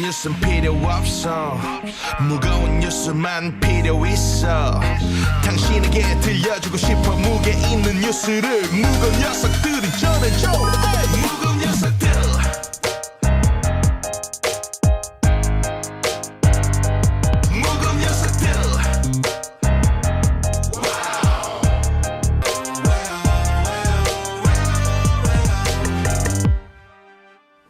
뉴스는 필요 없어 무거운 뉴스만 필요 있어 당신에게 들려주고 싶어 무게 있는 뉴스를 무거운 녀석들이 전해줘 무거운 녀석들 무거운 녀석들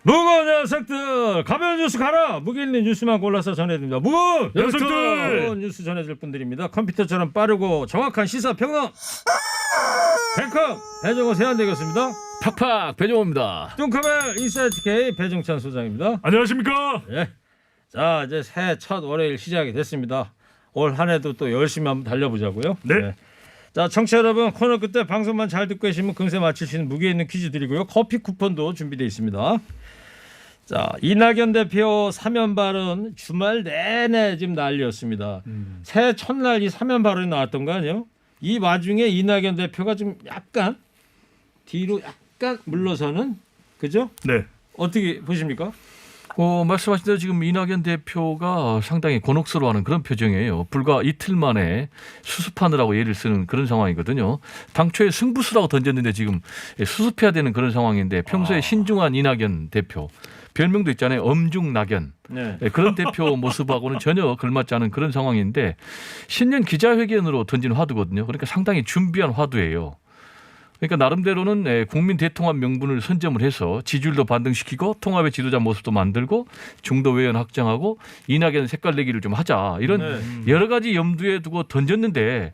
무거운 녀석들 가벼운 뉴스 가라 무게 있는 뉴스만 골라서 전해드립니다. 무거운 녀석들! 무거운 뉴스 전해줄 분들입니다. 컴퓨터처럼 빠르고 정확한 시사평론 뱅컴 배정호 세안되겠습니다. 팍팍 배정호입니다. 뚱커벨 인사이트 K 배정찬 소장입니다. 안녕하십니까? 예. 자 이제 새해 첫 월요일 시작이 됐습니다. 올 한 해도 또 열심히 한번 달려보자고요. 네. 자 청취자 여러분 코너 끝에 방송만 잘 듣고 계시면 금세 맞힐 수 있는 무게 있는 퀴즈 드리고요. 커피 쿠폰도 준비되어 있습니다. 자 이낙연 대표 사면 발언 주말 내내 지금 난리였습니다. 새해 첫날 이 사면 발언이 나왔던 거 아니에요? 이 와중에 이낙연 대표가 좀 약간 뒤로 약간 물러서는 그죠? 네. 어떻게 보십니까? 말씀하신 대로 지금 이낙연 대표가 상당히 곤혹스러워하는 그런 표정이에요. 불과 이틀 만에 수습하느라고 예를 쓰는 그런 상황이거든요. 당초에 승부수라고 던졌는데 지금 수습해야 되는 그런 상황인데 평소에 신중한 이낙연 대표. 별명도 있잖아요. 엄중낙연. 네. 그런 대표 모습하고는 전혀 걸맞지 않은 그런 상황인데 신년 기자회견으로 던진 화두거든요. 그러니까 상당히 준비한 화두예요. 그러니까 나름대로는 국민 대통합 명분을 선점을 해서 지지율도 반등시키고 통합의 지도자 모습도 만들고 중도 외연 확장하고 이낙연 색깔 내기를 좀 하자 이런 여러 가지 염두에 두고 던졌는데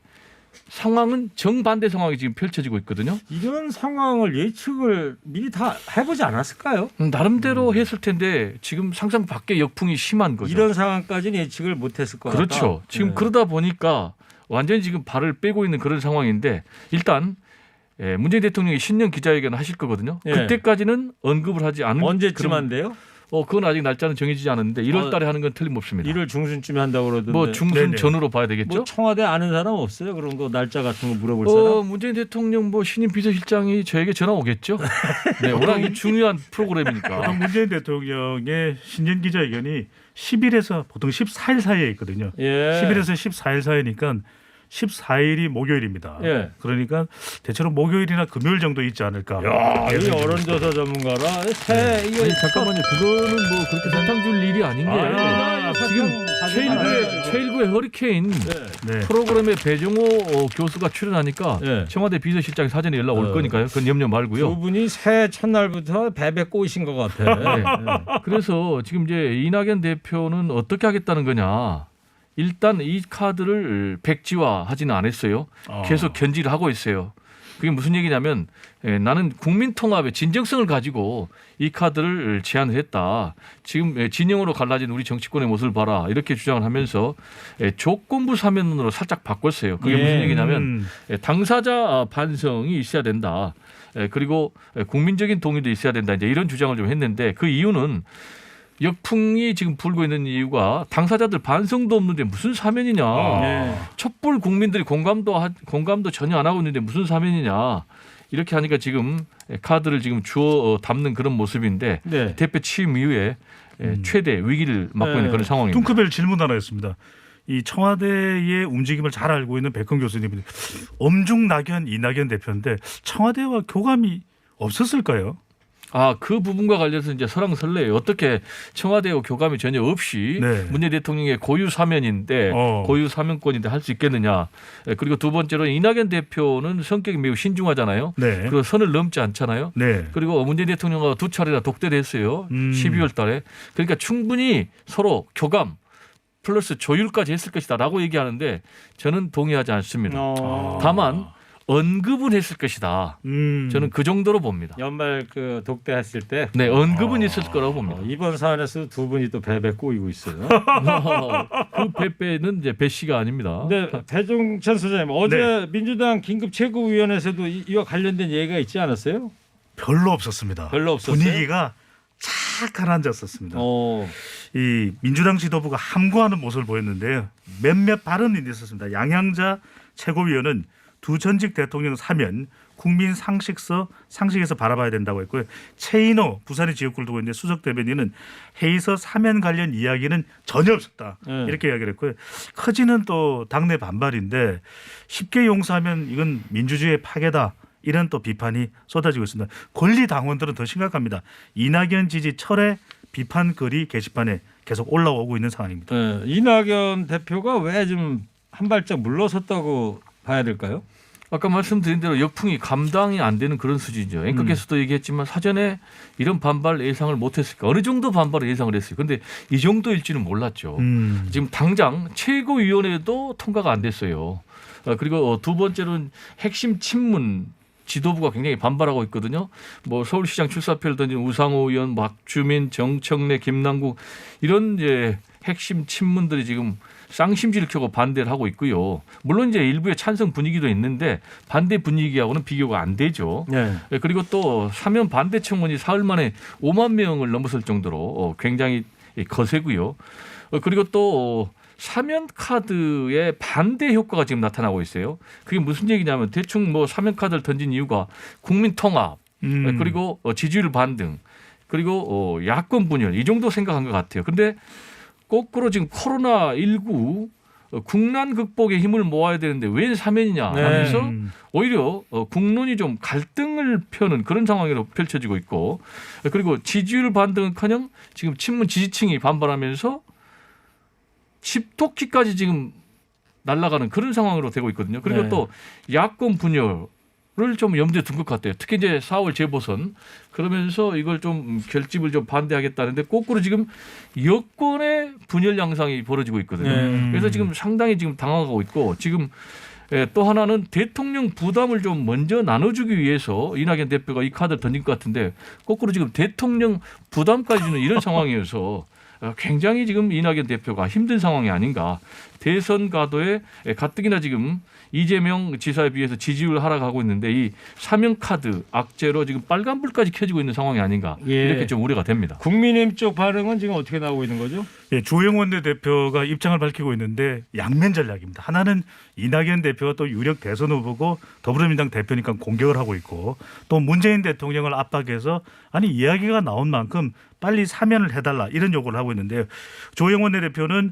상황은 정반대 상황이 지금 펼쳐지고 있거든요. 이런 상황을 예측을 미리 다 해보지 않았을까요? 나름대로 했을 텐데 지금 상상 밖의 역풍이 심한 거죠. 이런 상황까지는 예측을 못했을 것 같다. 그렇죠. 지금 네. 그러다 보니까 완전히 지금 발을 빼고 있는 그런 상황인데 일단 문재인 대통령이 신년 기자회견을 하실 거거든요. 예. 그때까지는 언급을 하지 않은 언제쯤 한대요? 그건 아직 날짜는 정해지지 않았는데 1월 달에 하는 건 틀림없습니다. 1월 중순쯤에 한다고 그러던데. 뭐 중순 네네. 전후로 봐야 되겠죠. 뭐 청와대 아는 사람 없어요? 그런 거 날짜 같은 거 물어볼 사람? 문재인 대통령 신임 비서실장이 저에게 전화 오겠죠. 네, 워낙 이 중요한 프로그램이니까. 문재인 대통령의 신년 기자회견이 10일에서 보통 14일 사이에 있거든요. 예. 10일에서 14일 사이니까 14일이 목요일입니다. 예. 그러니까 대체로 목요일이나 금요일 정도 있지 않을까. 야, 이 여론조사 전문가라. 새 이거 아니, 잠깐만요. 그거는 뭐 그렇게 사탕 줄 일이 아닌 게 지금 최일구의 허리케인 네. 프로그램에 배정호 교수가 출연하니까 네. 청와대 비서실장이 사전에 연락 올 거니까요. 그건 염려 말고요. 두 분이 새해 첫날부터 베베 꼬이신 것 같아. 네. 그래서 지금 이제 이낙연 대표는 어떻게 하겠다는 거냐. 일단 이 카드를 백지화하지는 않았어요. 계속 견지를 하고 있어요. 그게 무슨 얘기냐면 나는 국민통합의 진정성을 가지고 이 카드를 제안을 했다. 지금 진영으로 갈라진 우리 정치권의 모습을 봐라. 이렇게 주장을 하면서 조건부 사면으로 살짝 바꿨어요. 그게 무슨 얘기냐면 당사자 반성이 있어야 된다. 그리고 국민적인 동의도 있어야 된다. 이제 이런 주장을 좀 했는데 그 이유는 역풍이 지금 불고 있는 이유가 당사자들 반성도 없는데 무슨 사면이냐. 촛불 국민들이 공감도 전혀 안 하고 있는데 무슨 사면이냐. 이렇게 하니까 지금 카드를 지금 주워 담는 그런 모습인데 네. 대표 취임 이후에 최대 위기를 맞고 있는 그런 상황입니다. 뚱크벨 질문 하나 했습니다. 이 청와대의 움직임을 잘 알고 있는 백헌 교수님이 엄중낙연 이낙연 대표인데 청와대와 교감이 없었을까요? 그 부분과 관련해서 이제 설왕설래예요. 어떻게 청와대와 교감이 전혀 없이 네. 문재인 대통령의 고유 사면인데 고유 사면권인데 할 수 있겠느냐. 그리고 두 번째로 이낙연 대표는 성격이 매우 신중하잖아요. 네. 그리고 선을 넘지 않잖아요. 네. 그리고 문재인 대통령과 두 차례나 독대를 했어요. 12월 달에. 그러니까 충분히 서로 교감 플러스 조율까지 했을 것이다라고 얘기하는데 저는 동의하지 않습니다. 다만 언급은 했을 것이다. 저는 그 정도로 봅니다. 연말 그 독대했을 때 네, 언급은 있을 거라고 봅니다. 이번 사안에서 두 분이 또 베베 꼬이고 있어요. 그 배배는 이제 배 씨가 아닙니다. 네, 배종찬 소장님 어제 민주당 긴급 최고위원회에서도 이와 관련된 얘기가 있지 않았어요? 별로 없었습니다. 별로 없었어요? 분위기가 착 가라앉았었습니다. 어. 이 민주당 지도부가 함구하는 모습을 보였는데요. 몇몇 발언이 있었습니다. 양양자 최고위원은 두 전직 대통령 사면 국민 상식에서 바라봐야 된다고 했고요. 최인호 부산의 지역구를 두고 있는데 수석 대변인은 회의서 사면 관련 이야기는 전혀 없었다. 이렇게 이야기를 했고요. 커지는 또 당내 반발인데 쉽게 용서하면 이건 민주주의의 파괴다. 이런 또 비판이 쏟아지고 있습니다. 권리 당원들은 더 심각합니다. 이낙연 지지 철회 비판 글이 게시판에 계속 올라오고 있는 상황입니다. 네, 이낙연 대표가 왜 좀 한 발짝 물러섰다고 봐야 될까요? 아까 말씀드린 대로 역풍이 감당이 안 되는 그런 수준이죠. 앵커께서도 얘기했지만 사전에 이런 반발 예상을 못했을까. 어느 정도 반발을 예상을 했어요. 그런데 이 정도일지는 몰랐죠. 지금 당장 최고위원회도 통과가 안 됐어요. 그리고 두 번째로는 핵심 친문 지도부가 굉장히 반발하고 있거든요. 뭐 서울시장 출사표를 던진 우상호 의원, 박주민, 정청래, 김남국 이런 이제 핵심 친문들이 지금 쌍심지를 켜고 반대를 하고 있고요. 물론 이제 일부의 찬성 분위기도 있는데 반대 분위기하고는 비교가 안 되죠. 네. 그리고 또 사면 반대 청원이 사흘 만에 5만 명을 넘어설 정도로 굉장히 거세고요. 그리고 또 사면 카드의 반대 효과가 지금 나타나고 있어요. 그게 무슨 얘기냐면 대충 뭐 사면 카드를 던진 이유가 국민 통합 그리고 지지율 반등 그리고 야권 분열 이 정도 생각한 것 같아요. 그런데 거꾸로 지금 코로나19 국난 극복에 힘을 모아야 되는데 왜 사면이냐 하면서 오히려 국론이 좀 갈등을 펴는 그런 상황으로 펼쳐지고 있고 그리고 지지율 반등은커녕 지금 친문 지지층이 반발하면서 집토끼까지 지금 날아가는 그런 상황으로 되고 있거든요. 그리고 네. 또 야권 분열을 좀 염두에 둔 것 같아요. 특히 이제 4월 재보선 그러면서 이걸 좀 결집을 좀 반대하겠다는데 거꾸로 지금 여권의 분열 양상이 벌어지고 있거든요. 그래서 지금 상당히 지금 당황하고 있고 지금 또 하나는 대통령 부담을 좀 먼저 나눠주기 위해서 이낙연 대표가 이 카드를 던진 것 같은데 거꾸로 지금 대통령 부담까지 주는 이런 상황이어서 굉장히 지금 이낙연 대표가 힘든 상황이 아닌가. 대선 가도에 가뜩이나 지금 이재명 지사에 비해서 지지율 하락하고 있는데 이 사면 카드 악재로 지금 빨간불까지 켜지고 있는 상황이 아닌가. 예. 이렇게 좀 우려가 됩니다. 국민의힘 쪽 반응은 지금 어떻게 나오고 있는 거죠? 예, 주호영 원내대표가 입장을 밝히고 있는데 양면 전략입니다. 하나는 이낙연 대표가 또 유력 대선 후보고 더불어민주당 대표니까 공격을 하고 있고 또 문재인 대통령을 압박해서 아니 이야기가 나온 만큼 빨리 사면을 해달라 이런 요구를 하고 있는데요. 주호영 원내대표는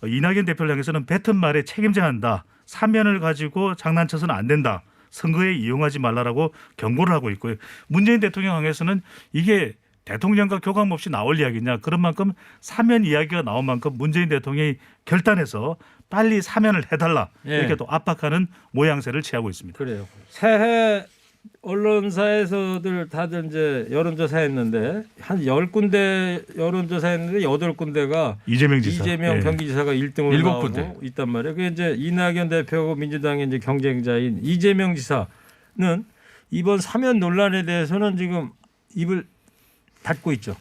이낙연 대표를 향해서는 뱉은 말에 책임져야 한다. 사면을 가지고 장난쳐서는 안 된다. 선거에 이용하지 말라라고 경고를 하고 있고요. 문재인 대통령 향해서는 이게 대통령과 교감 없이 나올 이야기냐. 그런 만큼 사면 이야기가 나온 만큼 문재인 대통령이 결단해서 빨리 사면을 해달라. 예. 이렇게 또 압박하는 모양새를 취하고 있습니다. 그래요. 새해 언론사에서들 다들 이제 여론조사 했는데 한 10군데 여론조사 했는데 8군데가 이재명 지사. 예. 경기지사가 1등으로 7군데. 나오고 있단 말이에요. 그게 이제 이낙연 대표하고 민주당의 이제 경쟁자인 이재명 지사는 이번 사면 논란에 대해서는 지금 입을 닫고 있죠.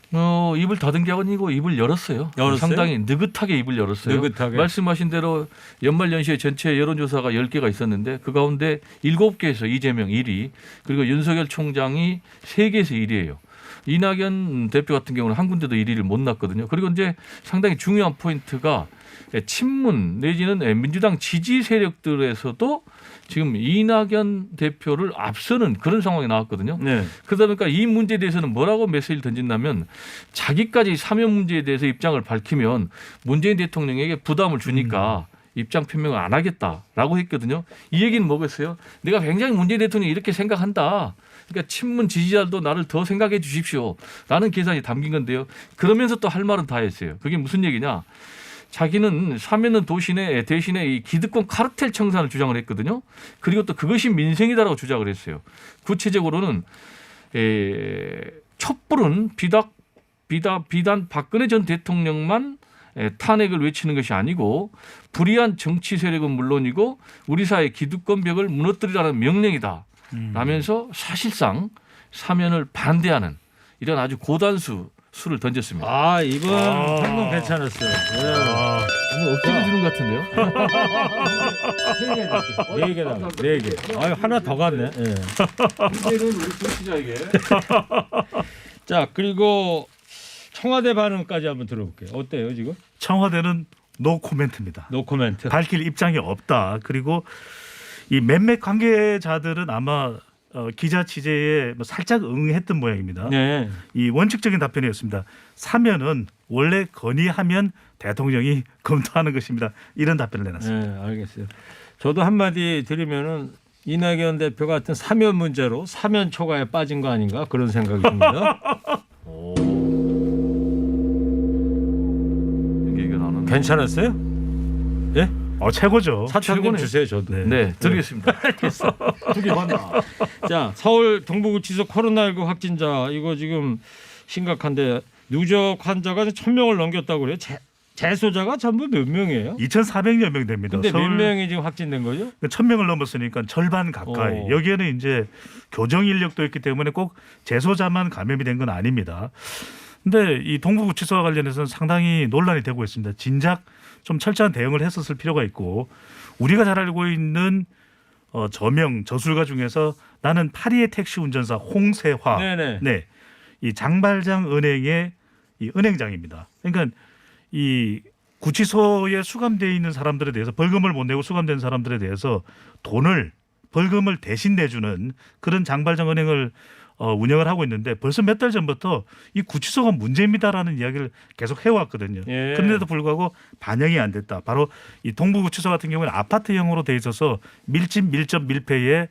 입을 닫은 게 아니고 입을 열었어요. 열었어요? 상당히 느긋하게 입을 열었어요. 느긋하게. 말씀하신 대로 연말연시에 전체 여론조사가 10개가 있었는데 그 가운데 7개에서 이재명 1위 그리고 윤석열 총장이 3개에서 1위예요. 이낙연 대표 같은 경우는 한 군데도 1위를 못 났거든요. 그리고 이제 상당히 중요한 포인트가 친문 내지는 민주당 지지 세력들에서도 지금 이낙연 대표를 앞서는 그런 상황이 나왔거든요. 네. 그러다 보니까 이 문제에 대해서는 뭐라고 메시지를 던진다면 자기까지 사면 문제에 대해서 입장을 밝히면 문재인 대통령에게 부담을 주니까 입장 표명을 안 하겠다라고 했거든요. 이 얘기는 뭐겠어요? 내가 굉장히 문재인 대통령이 이렇게 생각한다. 그러니까 친문 지지자들도 나를 더 생각해 주십시오. 라는 계산이 담긴 건데요. 그러면서 또 할 말은 다 했어요. 그게 무슨 얘기냐. 자기는 사면은 대신에 이 기득권 카르텔 청산을 주장을 했거든요. 그리고 또 그것이 민생이다라고 주장을 했어요. 구체적으로는 촛불은 비단 박근혜 전 대통령만 탄핵을 외치는 것이 아니고 불의한 정치 세력은 물론이고 우리 사회 기득권 벽을 무너뜨리라는 명령이다. 라면서 사실상 사면을 반대하는 이런 아주 고단수 수를 던졌습니다. 아 이번 평론 괜찮았어요. 오늘 억지로 주는 것 같은데요? 4개 나가. 4개. 아유 하나 더 갔네. 예. 이제는 우리 정치자에게. 자 그리고 청와대 반응까지 한번 들어볼게요. 어때요 지금? 청와대는 노 코멘트입니다. 노 코멘트. 밝힐 입장이 없다. 그리고 이 몇몇 관계자들은 아마 기자 취재에 뭐 살짝 응했던 모양입니다. 네. 이 원칙적인 답변이었습니다. 사면은 원래 건의하면 대통령이 검토하는 것입니다. 이런 답변을 내놨습니다. 네, 알겠어요. 저도 한마디 드리면은 이낙연 대표 같은 사면 문제로 사면 초과에 빠진 거 아닌가 그런 생각이 듭니다. 얘기가 나오는. 괜찮았어요? 예? 최고죠. 사천 좀 최고네요. 주세요, 저도. 네, 드리겠습니다. 두개 받나? 자, 서울 동부구치소 코로나19 확진자 이거 지금 심각한데 누적 환자가 1,000명을 넘겼다고 그래요. 재소자가 전부 몇 명이에요? 2,400여 명 됩니다. 근데 몇 명이 지금 확진된 거죠? 1,000명을 넘었으니까 절반 가까이. 여기에는 이제 교정 인력도 있기 때문에 꼭 재소자만 감염이 된 건 아닙니다. 근데 이 동부구치소와 관련해서는 상당히 논란이 되고 있습니다. 진작 좀 철저한 대응을 했었을 필요가 있고 우리가 잘 알고 있는 저명 저술가 중에서 나는 파리의 택시 운전사 홍세화. 네네. 네. 이 장발장 은행의 이 은행장입니다. 그러니까 이 구치소에 수감되어 있는 사람들에 대해서 벌금을 못 내고 수감된 사람들에 대해서 벌금을 대신 내주는 그런 장발장 은행을 운영을 하고 있는데 벌써 몇 달 전부터 이 구치소가 문제입니다라는 이야기를 계속 해왔거든요. 예. 그런데도 불구하고 반영이 안 됐다. 바로 이 동부구치소 같은 경우는 아파트형으로 돼 있어서 밀집 밀폐의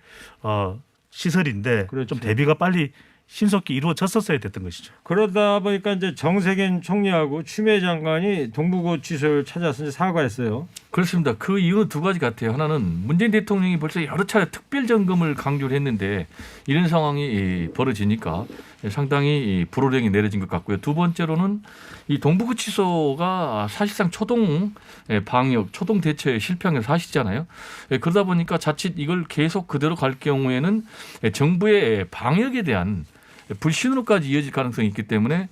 시설인데 그렇지. 좀 대비가 빨리 신속히 이루어졌었어야 됐던 것이죠. 그러다 보니까 이제 정세균 총리하고 추미애 장관이 동부구치소를 찾아서 이제 사과했어요. 그렇습니다. 그 이유는 두 가지 같아요. 하나는 문재인 대통령이 벌써 여러 차례 특별점검을 강조를 했는데 이런 상황이 벌어지니까 상당히 불호령이 내려진 것 같고요. 두 번째로는 이 동부구치소가 사실상 초동 방역, 초동 대처에 실패한 게 사실이잖아요. 그러다 보니까 자칫 이걸 계속 그대로 갈 경우에는 정부의 방역에 대한 불신으로까지 이어질 가능성이 있기 때문에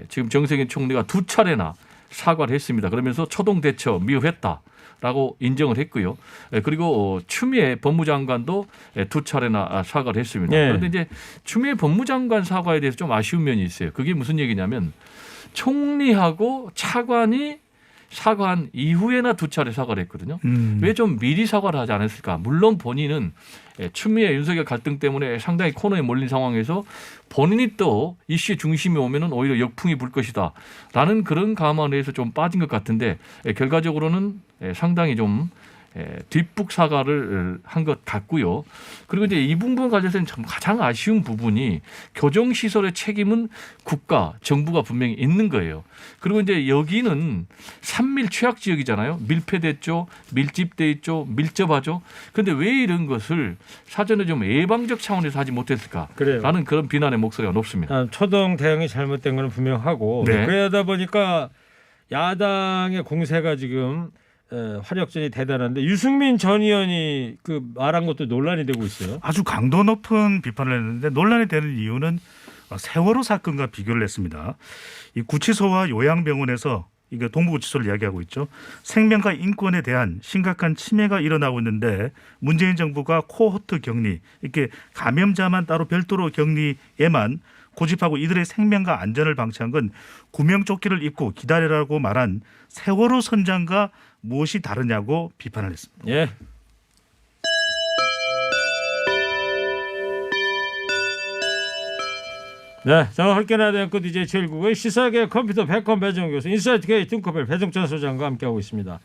지금 정세균 총리가 두 차례나 사과를 했습니다. 그러면서 초동 대처 미흡했다라고 인정을 했고요. 그리고 추미애 법무장관도 두 차례나 사과를 했습니다. 네. 그런데 이제 추미애 법무장관 사과에 대해서 좀 아쉬운 면이 있어요. 그게 무슨 얘기냐면 총리하고 차관이 사과한 이후에나 두 차례 사과를 했거든요. 왜 좀 미리 사과를 하지 않았을까? 물론 본인은 추미애 윤석열 갈등 때문에 상당히 코너에 몰린 상황에서 본인이 또 이슈의 중심에 오면은 오히려 역풍이 불 것이다 라는 그런 감안에서 좀 빠진 것 같은데 결과적으로는 상당히 좀 뒷북 사과를 한 것 같고요. 그리고 이제 이 부분 관련해서는 가장 아쉬운 부분이 교정시설의 책임은 국가, 정부가 분명히 있는 거예요. 그리고 이제 여기는 산밀 취약 지역이잖아요. 밀폐됐죠, 밀집돼 있죠, 밀접하죠. 그런데 왜 이런 것을 사전에 좀 예방적 차원에서 하지 못했을까라는 그래요. 그런 비난의 목소리가 높습니다. 초동 대응이 잘못된 건 분명하고 네. 그러다 보니까 야당의 공세가 지금 화력전이 대단한데 유승민 전 의원이 그 말한 것도 논란이 되고 있어요. 아주 강도 높은 비판을 했는데 논란이 되는 이유는 세월호 사건과 비교를 했습니다. 이 구치소와 요양병원에서 이게 동부구치소를 이야기하고 있죠. 생명과 인권에 대한 심각한 침해가 일어나고 있는데 문재인 정부가 코호트 격리, 이렇게 감염자만 따로 별도로 격리에만 고집하고 이들의 생명과 안전을 방치한 건 구명조끼를 입고 기다리라고 말한 세월호 선장과 무엇이 다르냐고 비판을 했습니다. 예. 네, 저는 헐게나 대학교 DJ 최일국의 시사계 컴퓨터 백컴 배정 교수 인사이트 K 뚱커벨 배종찬 소장과 함께하고 있습니다.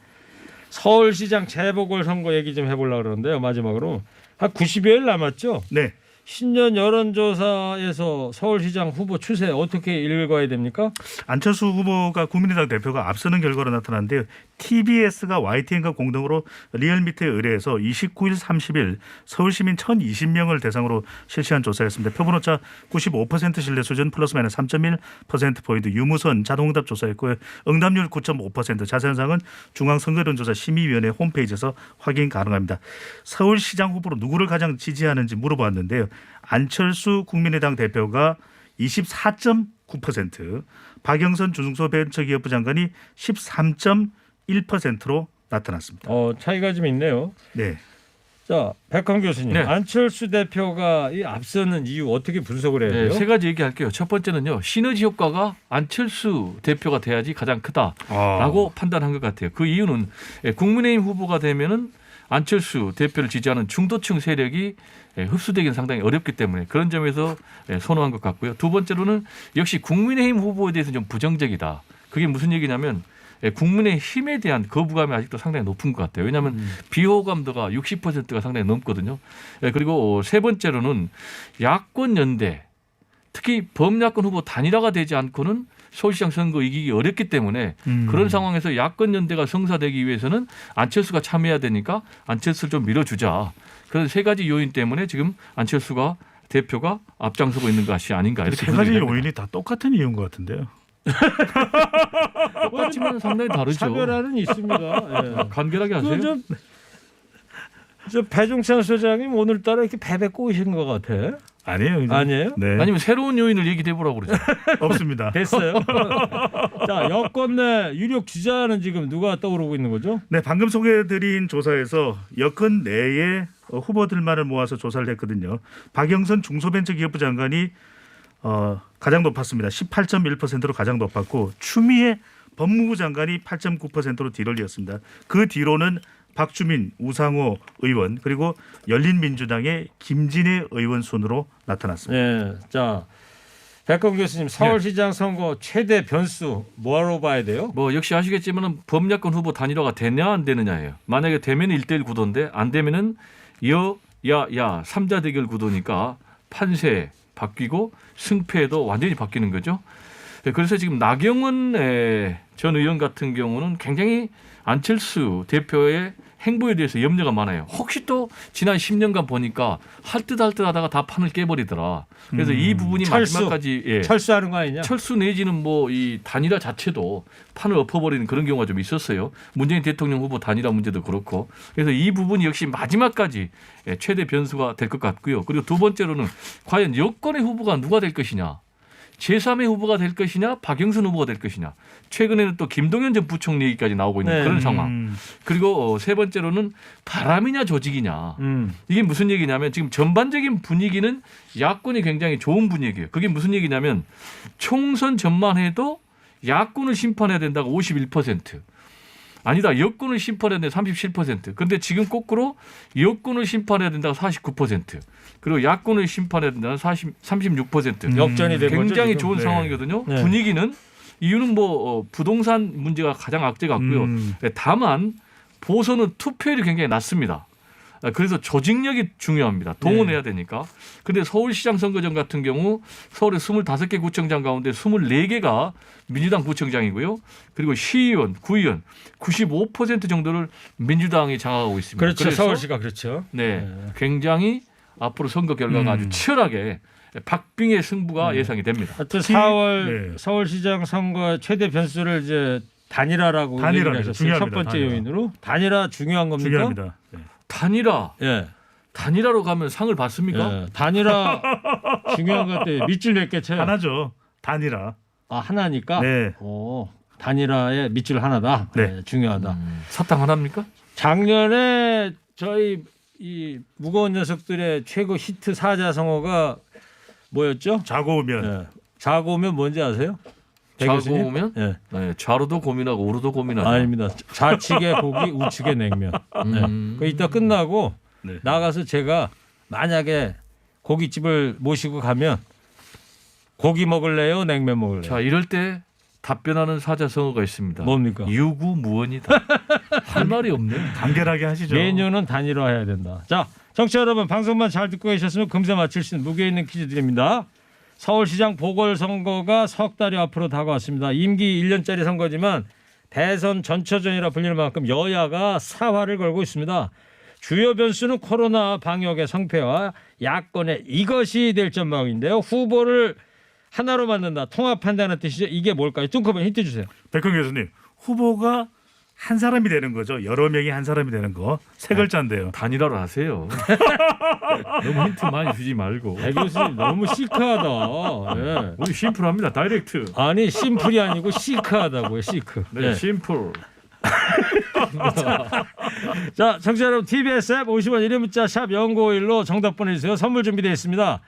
서울시장 재보궐선거 얘기 좀 해보려고 그러는데요. 마지막으로 한 90여일 남았죠. 네. 신년 여론조사에서 서울시장 후보 추세 어떻게 읽어야 됩니까? 안철수 후보가 국민의당 대표가 앞서는 결과로 나타났는데요. TBS가 YTN과 공동으로 리얼미터에 의뢰해서 29일 30일 서울시민 1,020명을 대상으로 실시한 조사였습니다. 표본오차 95% 신뢰 수준 플러스 마이너스 3.1%포인트 유무선 자동응답 조사였고요. 응답률 9.5%. 자세한 사항은 중앙선거여론조사 심의위원회 홈페이지에서 확인 가능합니다. 서울시장 후보로 누구를 가장 지지하는지 물어봤는데요. 안철수 국민의당 대표가 24.9%, 박영선 중소벤처기업부 장관이 13.1%로 나타났습니다. 차이가 좀 있네요. 네. 자, 백헌 교수님, 네. 안철수 대표가 이 앞서는 이유 어떻게 분석을 해야 돼요? 네, 세 가지 얘기할게요. 첫 번째는요. 시너지 효과가 안철수 대표가 돼야지 가장 크다라고 판단한 것 같아요. 그 이유는 국민의힘 후보가 되면은 안철수 대표를 지지하는 중도층 세력이 흡수되기는 상당히 어렵기 때문에 그런 점에서 선호한 것 같고요. 두 번째로는 역시 국민의힘 후보에 대해서 좀 부정적이다. 그게 무슨 얘기냐면 국민의힘에 대한 거부감이 아직도 상당히 높은 것 같아요. 왜냐하면 비호감도가 60%가 상당히 넘거든요. 그리고 세 번째로는 야권 연대, 특히 범야권 후보 단일화가 되지 않고는 서울시장 선거 이기기 어렵기 때문에 그런 상황에서 야권 연대가 성사되기 위해서는 안철수가 참여해야 되니까 안철수를 좀 밀어주자. 그런 세 가지 요인 때문에 지금 안철수가 대표가 앞장서고 있는 것이 아닌가 이렇게 세 가지 요인이 다 똑같은 이유인 것 같은데요. 똑같지만 상당히 다르죠. 차별화는 있습니다. 예. 간결하게 하세요. 저 배종찬 소장님 오늘따라 이렇게 베베 꼬이신 것 같아. 아니에요. 이제. 아니에요? 네. 아니면 새로운 요인을 얘기해 보라고 그러죠. 없습니다. 됐어요. 자, 여권 내 유력 주자는 지금 누가 떠오르고 있는 거죠? 네, 방금 소개해드린 조사에서 여권 내에 후보들만을 모아서 조사를 했거든요. 박영선 중소벤처기업부 장관이 가장 높았습니다. 18.1%로 가장 높았고 추미애 법무부 장관이 8.9%로 뒤를 이었습니다. 그 뒤로는 박주민, 우상호 의원 그리고 열린민주당의 김진애 의원 순으로 나타났습니다. 네. 자, 백건 교수님 서울시장 선거 최대 변수 뭐로 봐야 돼요? 뭐 역시 아시겠지만 범야권 후보 단일화가 되냐 안 되느냐예요. 만약에 되면 1대1 구도인데 안 되면은 여야야 3자 대결 구도니까 판세 바뀌고 승패도 완전히 바뀌는 거죠. 그래서 지금 나경원 전 의원 같은 경우는 굉장히 안철수 대표의 행보에 대해서 염려가 많아요. 혹시 또 지난 10년간 보니까 할 듯 하다가 다 판을 깨버리더라. 그래서 이 부분이 마지막까지 철수하는 거 아니냐? 철수 내지는 뭐 이 단일화 자체도 판을 엎어버리는 그런 경우가 좀 있었어요. 문재인 대통령 후보 단일화 문제도 그렇고. 그래서 이 부분이 역시 마지막까지 최대 변수가 될 것 같고요. 그리고 두 번째로는 과연 여권의 후보가 누가 될 것이냐. 제3의 후보가 될 것이냐 박영선 후보가 될 것이냐. 최근에는 또 김동연 전 부총리 얘기까지 나오고 있는 그런 상황. 그리고 세 번째로는 바람이냐 조직이냐. 이게 무슨 얘기냐면 지금 전반적인 분위기는 야권이 굉장히 좋은 분위기예요. 그게 무슨 얘기냐면 총선 전만 해도 야권을 심판해야 된다고 51%. 아니다. 여권을 심판해야 된다 37%. 그런데 지금 거꾸로 여권을 심판해야 된다고 49%. 그리고 야권을 심판해야 된다는 36%. 역전이 된 거죠. 굉장히 지금? 좋은 네. 상황이거든요. 네. 분위기는 이유는 뭐 부동산 문제가 가장 악재 같고요. 다만 보선은 투표율이 굉장히 낮습니다. 그래서 조직력이 중요합니다. 동원해야 되니까. 그런데 서울시장 선거전 같은 경우 서울의 25개 구청장 가운데 24개가 민주당 구청장이고요. 그리고 시의원, 구의원 95% 정도를 민주당이 장악하고 있습니다. 그렇죠. 그래서 서울시가 그렇죠. 네, 굉장히 앞으로 선거 결과가 아주 치열하게 박빙의 승부가 예상이 됩니다. 하여튼 4월 서울시장 선거 최대 변수를 이제 단일화라고 얘기하셨어요. 중요합니다. 첫 번째 단일화. 요인으로. 단일화 중요한 겁니까? 중요합니다. 네. 단일화. 예. 단일화로 가면 상을 받습니까? 예. 단일화 중요한 것 같아요. 밑줄 몇 개 쳐요. 하나죠. 단일화. 아, 하나니까. 네. 오, 단일화의 밑줄 하나다. 네. 네, 중요하다. 사탕 하나입니까? 작년에 저희 이 무거운 녀석들의 최고 히트 사자성어가 뭐였죠? 자고우면 예. 자고우면 뭔지 아세요? 배 자고 교수님? 오면 예. 네, 좌로도 고민하고 우로도 고민하고. 아닙니다. 좌측의 고기, 우측의 냉면. 네. 그 이따 끝나고 네. 나가서 제가 만약에 고깃집을 모시고 가면 고기 먹을래요, 냉면 먹을래요? 자, 이럴 때 답변하는 사자성어가 있습니다. 뭡니까? 유구무원이다. 할 말이 없네. 간결하게 하시죠. 메뉴는 단일화해야 된다. 자, 청취자 여러분, 방송만 잘 듣고 계셨으면 금세 맞힐 수 있는 무게 있는 퀴즈 드립니다. 서울시장 보궐선거가 석 달이 앞으로 다가왔습니다. 임기 1년짜리 선거지만 대선 전초전이라 불릴 만큼 여야가 사활을 걸고 있습니다. 주요 변수는 코로나 방역의 성패와 야권의 이것이 될 전망인데요. 후보를 하나로 만든다. 통합한다는 뜻이죠. 이게 뭘까요? 뚱커벨 힌트 주세요. 백현 교수님, 후보가 한 사람이 되는 거죠. 여러 명이 한 사람이 되는 거. 세 글자인데요. 단일화를 하세요. 너무 힌트 많이 주지 말고. 배 교수님 너무 시크하다. 예. 우리 심플합니다. 다이렉트. 아니 심플이 아니고 시크하다고요. 시크. 네, 심플. 자, 청취자 여러분, TBS 앱 50원 1회 문자 샵 0951로 정답 보내주세요. 선물 준비되어 있습니다.